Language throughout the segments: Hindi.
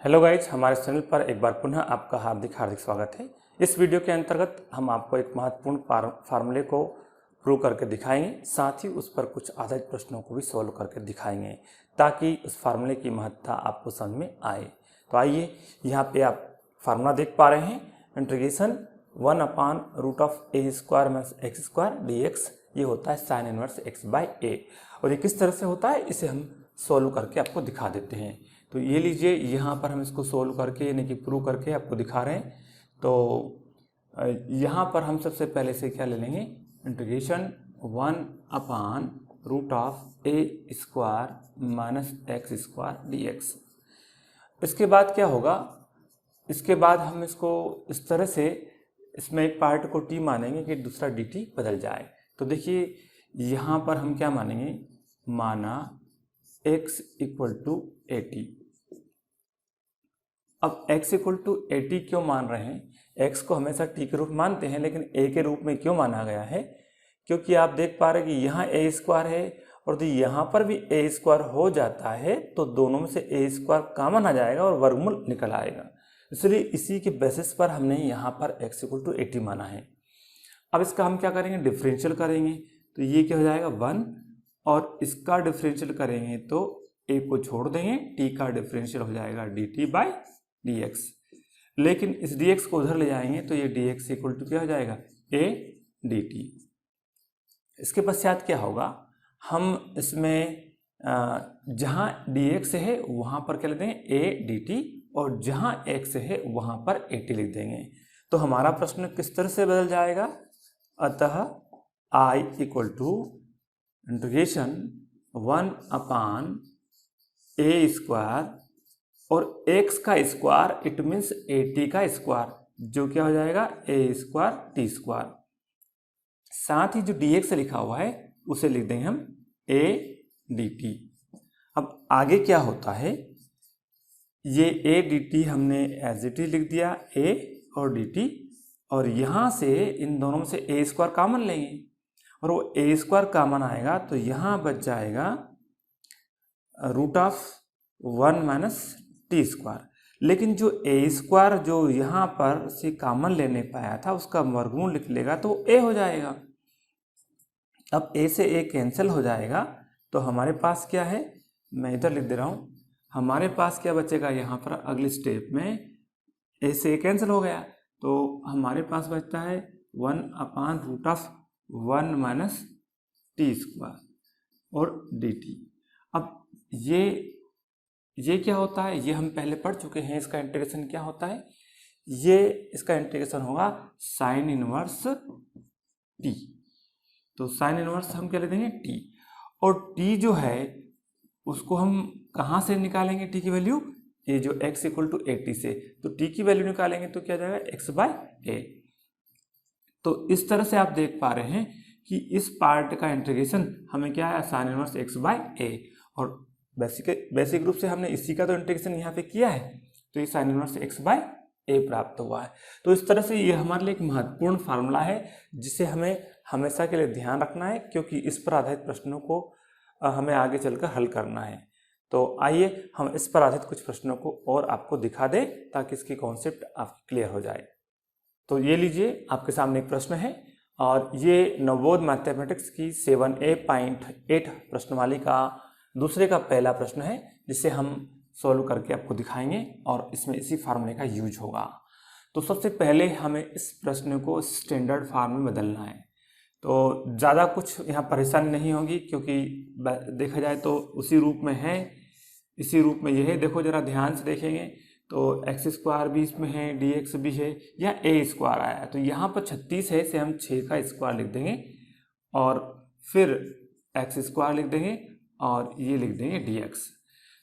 हेलो गाइज, हमारे चैनल पर एक बार पुनः आपका हार्दिक स्वागत है। इस वीडियो के अंतर्गत हम आपको एक महत्वपूर्ण फार्मूले को प्रूव करके दिखाएंगे, साथ ही उस पर कुछ आधारित प्रश्नों को भी सॉल्व करके दिखाएंगे ताकि उस फार्मूले की महत्ता आपको समझ में आए। तो आइए, यहाँ पे आप फार्मूला देख पा रहे हैं, इंटीग्रेशन 1/√a² - x² dx। ये होता है साइन इनवर्स x/a। और ये किस तरह से होता है इसे हम सॉल्व करके आपको दिखा देते हैं। तो ये लीजिए, यहाँ पर हम इसको सोल्व करके यानी कि प्रूव करके आपको दिखा रहे हैं। तो यहाँ पर हम सबसे पहले से क्या ले लेंगे, इंटीग्रेशन 1/√a² - x² dx। इसके बाद क्या होगा, इसके बाद हम इसको इस तरह से इसमें एक पार्ट को t मानेंगे कि दूसरा dt बदल जाए। तो देखिए, यहाँ पर हम क्या मानेंगे, माना x = at। अब x = at क्यों मान रहे हैं, x को हमेशा t के रूप में मानते हैं, लेकिन a के रूप में क्यों माना गया है, क्योंकि आप देख पा रहे हैं कि यहाँ a² है और तो यहाँ पर भी a² हो जाता है, तो दोनों में से a² कॉमन आ जाएगा और वर्गमूल निकल आएगा। इसलिए इसी के बेसिस पर हमने यहाँ पर x = at माना है। अब इसका हम क्या करेंगे, डिफरेंशियल करेंगे। तो ये क्या हो जाएगा 1, और इसका डिफरेंशियल करेंगे तो a को छोड़ देंगे, t का डिफरेंशियल हो जाएगा dt/dx। लेकिन इस dx को उधर ले जाएंगे तो ये dx = क्या हो जाएगा, a dt। इसके पश्चात क्या होगा, हम इसमें जहाँ dx है वहाँ पर क्या लिख देंगे, a dt, और जहाँ x है वहाँ पर at लिख देंगे। तो हमारा प्रश्न किस तरह से बदल जाएगा, अतः I = इंटीग्रेशन 1/a² और x का स्क्वायर, इट मीन्स at का स्क्वायर, जो क्या हो जाएगा a²t²। साथ ही जो dx लिखा हुआ है उसे लिख देंगे हम a dt। अब आगे क्या होता है, ये a dt हमने एज इट इज लिख दिया, a और dt, और यहाँ से इन दोनों में से a² कॉमन लेंगे और वो a² कॉमन आएगा तो यहाँ बच जाएगा √1 - t²। लेकिन जो a² जो यहाँ पर से कॉमन लेने पाया था उसका वर्गमूल लिख लेगा तो a हो जाएगा। अब a से a कैंसिल हो जाएगा तो हमारे पास क्या है, मैं इधर लिख दे रहा हूँ, हमारे पास क्या बचेगा, यहाँ पर अगले स्टेप में a से a कैंसिल हो गया तो हमारे पास बचता है 1/√1 - t² और dt। अब ये क्या होता है, ये हम पहले पढ़ चुके हैं। इसका इंटीग्रेशन क्या होता है, ये इसका इंटीग्रेशन होगा साइन इनवर्स t। तो साइन इनवर्स हम क्या लिख देंगे, t, और t जो है उसको हम कहाँ से निकालेंगे, t की वैल्यू, ये जो x = at से, तो t की वैल्यू निकालेंगे तो क्या जाएगा x/a। तो इस तरह से आप देख पा रहे हैं कि इस पार्ट का इंटीग्रेशन हमें क्या है, साइन इनवर्स x/a, और बेसिक रूप से हमने इसी का तो इंटीग्रेशन यहाँ पे किया है, तो ये साइन इनवर्स x/a प्राप्त हुआ है। तो इस तरह से ये हमारे लिए एक महत्वपूर्ण फार्मूला है जिसे हमें हमेशा के लिए ध्यान रखना है, क्योंकि इस पर आधारित प्रश्नों को हमें आगे चलकर हल करना है। तो आइए हम इस पर आधारित कुछ प्रश्नों को और आपको दिखा दें ताकि इसकी कॉन्सेप्ट आपकी क्लियर हो जाए। तो ये लीजिए, आपके सामने एक प्रश्न है और ये नवोदय मैथमेटिक्स की 7A.8 प्रश्नमाली का दूसरे का पहला प्रश्न है, जिसे हम सॉल्व करके आपको दिखाएंगे और इसमें इसी फार्मूले का यूज होगा। तो सबसे पहले हमें इस प्रश्न को स्टैंडर्ड फॉर्म में बदलना है। तो ज़्यादा कुछ यहाँ परेशानी नहीं होगी, क्योंकि देखा जाए तो उसी रूप में है, इसी रूप में यह है। देखो जरा ध्यान से देखेंगे तो x² भी इसमें है, dx भी है, या a² आया, तो यहाँ पर 36 है, इसे हम 6 का स्क्वायर लिख देंगे और फिर x² लिख देंगे और ये लिख देंगे dx।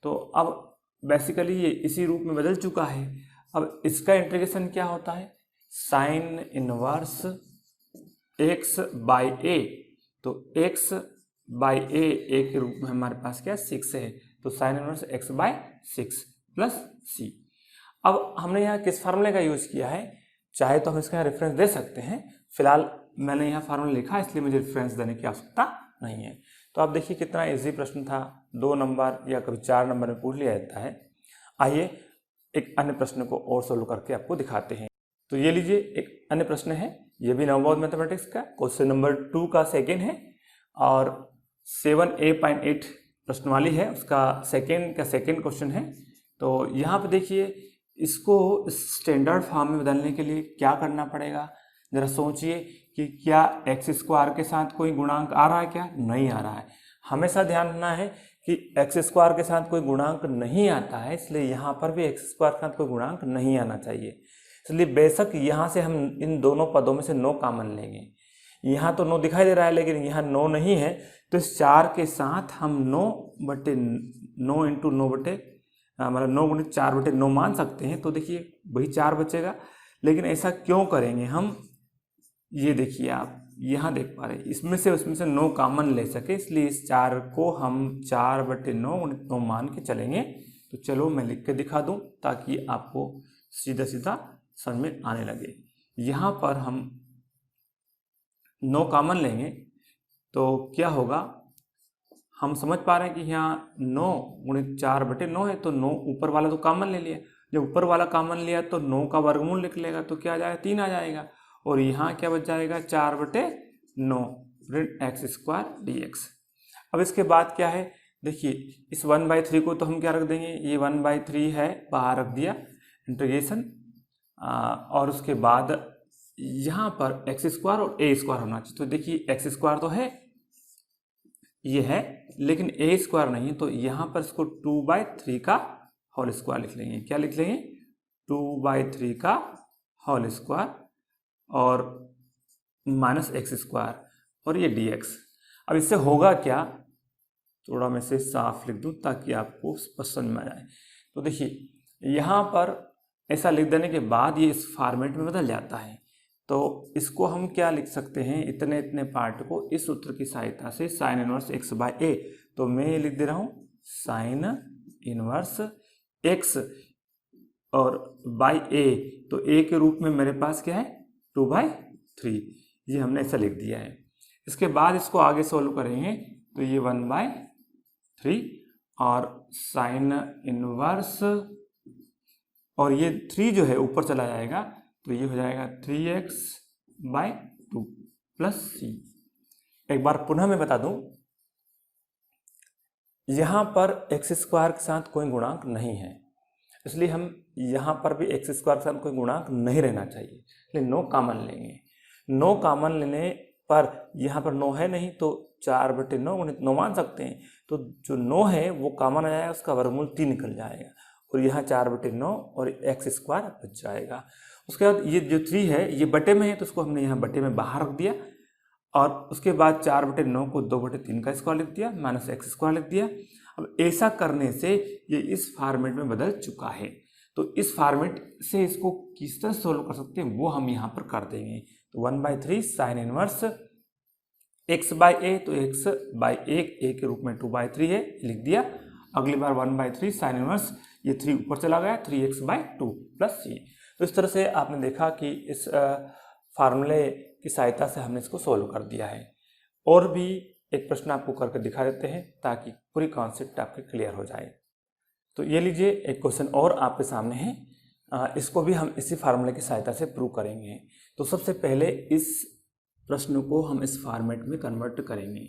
तो अब बेसिकली ये इसी रूप में बदल चुका है। अब इसका इंटीग्रेशन क्या होता है, साइन इनवर्स x/a, तो x/a के रूप में हमारे पास क्या 6 है, तो साइन इनवर्स x/6 + c। अब हमने यहाँ किस फार्मूले का यूज किया है, चाहे तो हम इसका यहाँ रेफरेंस दे सकते हैं, फिलहाल मैंने यहाँ फार्मूला लिखा इसलिए मुझे रेफरेंस देने की आवश्यकता नहीं है। तो आप देखिए कितना इजी प्रश्न था, 2 नंबर या कभी 4 नंबर में पूछ लिया जाता है। आइए एक अन्य प्रश्न को और सोल्व करके आपको दिखाते हैं। तो ये लीजिए एक अन्य प्रश्न है, ये भी नवबोध मैथमेटिक्स का क्वेश्चन नंबर 2 का सेकेंड है और 7A.8 प्रश्नवाली है, उसका सेकेंड क्वेश्चन है। तो यहाँ पे देखिए इसको स्टैंडर्ड फॉर्म में बदलने के लिए क्या करना पड़ेगा, जरा सोचिए कि क्या एक्स स्क्वायर के साथ कोई गुणांक आ रहा है, क्या नहीं आ रहा है। हमेशा ध्यान रखना है कि एक्स स्क्वायर के साथ कोई गुणांक नहीं आता है, इसलिए यहाँ पर भी एक्स स्क्वायर के साथ कोई गुणांक नहीं आना चाहिए। इसलिए बेशक यहाँ से हम इन दोनों पदों में से 9 कॉमन लेंगे। यहाँ तो 9 दिखाई दे रहा है लेकिन यहाँ 9 नहीं है, तो इस 4 के साथ हम 9 इंटू 9 बटे मतलब 9 गुणित 4 बटे 9 मान सकते हैं। तो देखिए वही 4 बचेगा, लेकिन ऐसा क्यों करेंगे हम, ये देखिए आप यहाँ देख पा रहे हैं इसमें से उसमें से 9 कॉमन ले सके, इसलिए इस 4 को हम 4 बटे 9 गुणित 9 मान के चलेंगे। तो चलो मैं लिख के दिखा दूं ताकि आपको सीधा सीधा समझ में आने लगे। यहाँ पर हम 9 कॉमन लेंगे तो क्या होगा, हम समझ पा रहे हैं कि यहाँ 9 गुणित 4 बटे 9 है, तो 9 ऊपर वाला तो कॉमन ले लिया, जब ऊपर वाला कॉमन लिया तो 9 का वर्गमूल लिख लेगा, तो क्या आ जाएगा 3 आ जाएगा, और यहाँ क्या बच जाएगा 4 बटे 9 ऋण एक्स स्क्वायर dx। अब इसके बाद क्या है, देखिए इस 1/3 को तो हम क्या रख देंगे, ये 1/3 है बाहर रख दिया इंटीग्रेशन, और उसके बाद यहाँ पर एक्स स्क्वायर और ए स्क्वायर होना चाहिए। तो देखिए एक्स स्क्वायर तो है, ये है, लेकिन ए स्क्वायर नहीं है, तो यहाँ पर इसको 2/3 का होल स्क्वायर लिख लेंगे। क्या लिख लेंगे, 2/3 का होल स्क्वायर और माइनस एक्स स्क्वायर और ये dx। अब इससे होगा क्या, थोड़ा मैं इसे साफ लिख दूं ताकि आपको स्पष्ट समझ में आ जाए। तो देखिए यहाँ पर ऐसा लिख देने के बाद ये इस फॉर्मेट में बदल जाता है, तो इसको हम क्या लिख सकते हैं, इतने इतने पार्ट को इस सूत्र की सहायता से साइन इनवर्स x बाय ए। तो मैं ये लिख दे रहा हूँ साइन इनवर्स x और बाय ए, तो a के रूप में मेरे पास क्या है 2/3, ये हमने ऐसा लिख दिया है। इसके बाद इसको आगे सोल्व करेंगे तो ये 1/3 और साइन इनवर्स, और ये 3 जो है ऊपर चला जाएगा, तो ये हो जाएगा 3x/2 प्लस c। एक बार पुनः मैं बता दूं, यहाँ पर एक्स स्क्वायर के साथ कोई गुणांक नहीं है, इसलिए हम यहाँ पर भी एक्स स्क्वायर के साथ कोई गुणांक नहीं रहना चाहिए, इसलिए 9 कॉमन लेंगे। 9 कॉमन लेने पर यहाँ पर 9 है नहीं, तो 4 बटे 9 गुणित 9 मान सकते हैं, तो जो 9 है वो कॉमन आ जाएगा, उसका वर्गमूल 3 निकल जाएगा, और यहाँ 4 बटे 9 और एक्स स्क्वायर बच जाएगा। उसके बाद ये जो 3 है ये बटे में है, तो उसको हमने यहाँ बटे में बाहर रख दिया, और उसके बाद 4 बटे 9 को 2 बटे 3 का स्क्वायर लिख दिया, माइनस एक्स स्क्वायर लिख दिया। अब ऐसा करने से ये इस फॉर्मेट में बदल चुका है, तो इस फॉर्मेट से इसको किस तरह सोल्व कर सकते हैं वो हम यहाँ पर कर देंगे। तो 1/3 साइन इनवर्स x बाय ए, तो x बाय ए के रूप में 2/3 है, लिख दिया। अगली बार 1/3 साइन इनवर्स, ये 3 ऊपर चला गया, 3x/2 प्लस c। तो इस तरह से आपने देखा कि इस फार्मूले की सहायता से हमने इसको सोल्व कर दिया है। और भी एक प्रश्न आपको करके दिखा देते हैं ताकि पूरी कॉन्सेप्ट आपके क्लियर हो जाए। तो ये लीजिए एक क्वेश्चन और आपके सामने है, इसको भी हम इसी फार्मूले की सहायता से प्रूव करेंगे। तो सबसे पहले इस प्रश्न को हम इस फॉर्मेट में कन्वर्ट करेंगे।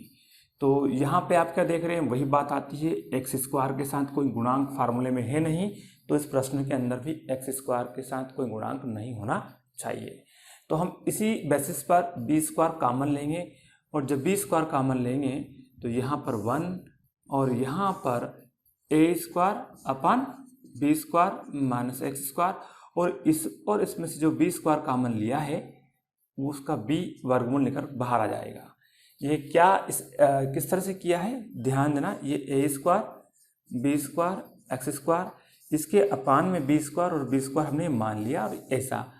तो यहाँ पे आप क्या देख रहे हैं, वही बात आती है, एक्स स्क्वायर के साथ कोई गुणांक फार्मूले में है नहीं, तो इस प्रश्न के अंदर भी एक्स स्क्वायर के साथ कोई गुणांक नहीं होना चाहिए। तो हम इसी बेसिस पर बी स्क्वायर कॉमन लेंगे, और जब बी स्क्वायर कॉमन लेंगे तो यहाँ पर 1 और यहाँ पर A square upon B square minus X square, और इसमें से जो बी स्क्वायर कॉमन लिया है उसका बी वर्गमूल लेकर बाहर आ जाएगा। ये क्या किस तरह से किया है ध्यान देना, ये A square B square X square, इसके अपान में बी स्क्वायर और बी स्क्वायर हमने मान लिया, और ऐसा।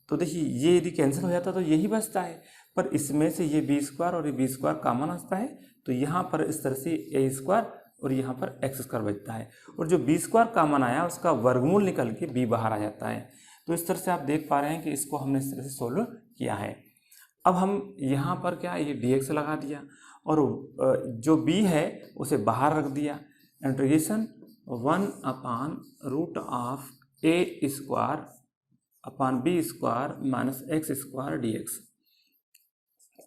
तो देखिए ये यदि कैंसिल हो जाता तो यही बचता है, पर इसमें से ये बी स्क्वायर और ये बी स्क्वायर कॉमन आता है, तो यहाँ पर इस तरह से ए स्क्वायर और यहाँ पर एक्स स्क्वायर बचता है, और जो बी स्क्वायर कॉमन आया उसका वर्गमूल निकल के बी बाहर आ जाता है। तो इस तरह से आप देख पा रहे हैं कि इसको हमने इस तरह से सोल्व किया है। अब हम यहाँ पर क्या ये dx लगा दिया, और जो b है उसे बाहर रख दिया, इंटीग्रेशन 1/√ऑफ A square upon B square minus X square D X.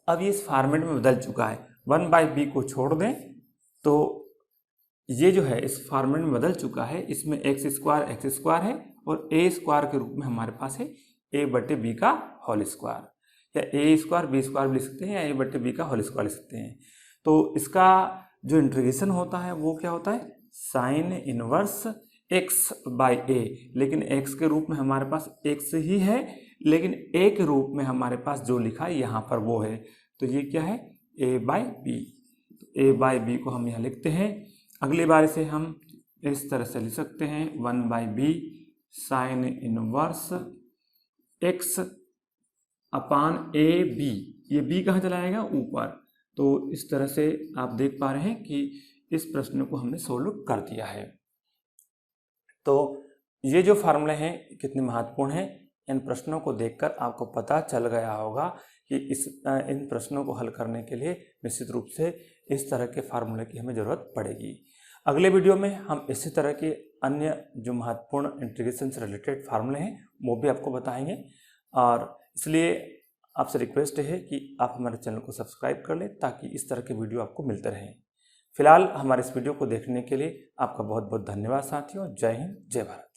अब ये इस फॉर्मेट में बदल चुका है, 1/b को छोड़ दें तो ये जो है इस फॉर्मेट में बदल चुका है। इसमें एक्स स्क्वायर है और ए स्क्वायर के रूप में हमारे पास है a/b का होल स्क्वायर, या ए स्क्वायर बी स्क्वायर भी लिख सकते हैं या a/b का होल स्क्वायर लिख सकते हैं। तो इसका जो इंटीग्रेशन होता है वो क्या होता है, साइन इनवर्स x/a, लेकिन x के रूप में हमारे पास x ही है, लेकिन a के रूप में हमारे पास जो लिखा है यहाँ पर वो है, तो ये क्या है a/b। तो a/b को हम यहाँ लिखते हैं। अगली बार से हम इस तरह से लिख सकते हैं 1/b साइन इनवर्स x अपान ab। ये b कहाँ चला जाएगा, ऊपर। तो इस तरह से आप देख पा रहे हैं कि इस प्रश्न को हमने सोल्व कर दिया है। तो ये जो फार्मूले हैं कितने महत्वपूर्ण हैं, इन प्रश्नों को देखकर आपको पता चल गया होगा कि इन प्रश्नों को हल करने के लिए निश्चित रूप से इस तरह के फार्मूले की हमें ज़रूरत पड़ेगी। अगले वीडियो में हम इसी तरह के अन्य जो महत्वपूर्ण इंटीग्रेशन से रिलेटेड फार्मूले हैं वो भी आपको बताएंगे, और इसलिए आपसे रिक्वेस्ट है कि आप हमारे चैनल को सब्सक्राइब कर लें ताकि इस तरह के वीडियो आपको मिलते रहें। फिलहाल हमारे इस वीडियो को देखने के लिए आपका बहुत बहुत धन्यवाद साथियों। जय हिंद, जय भारत।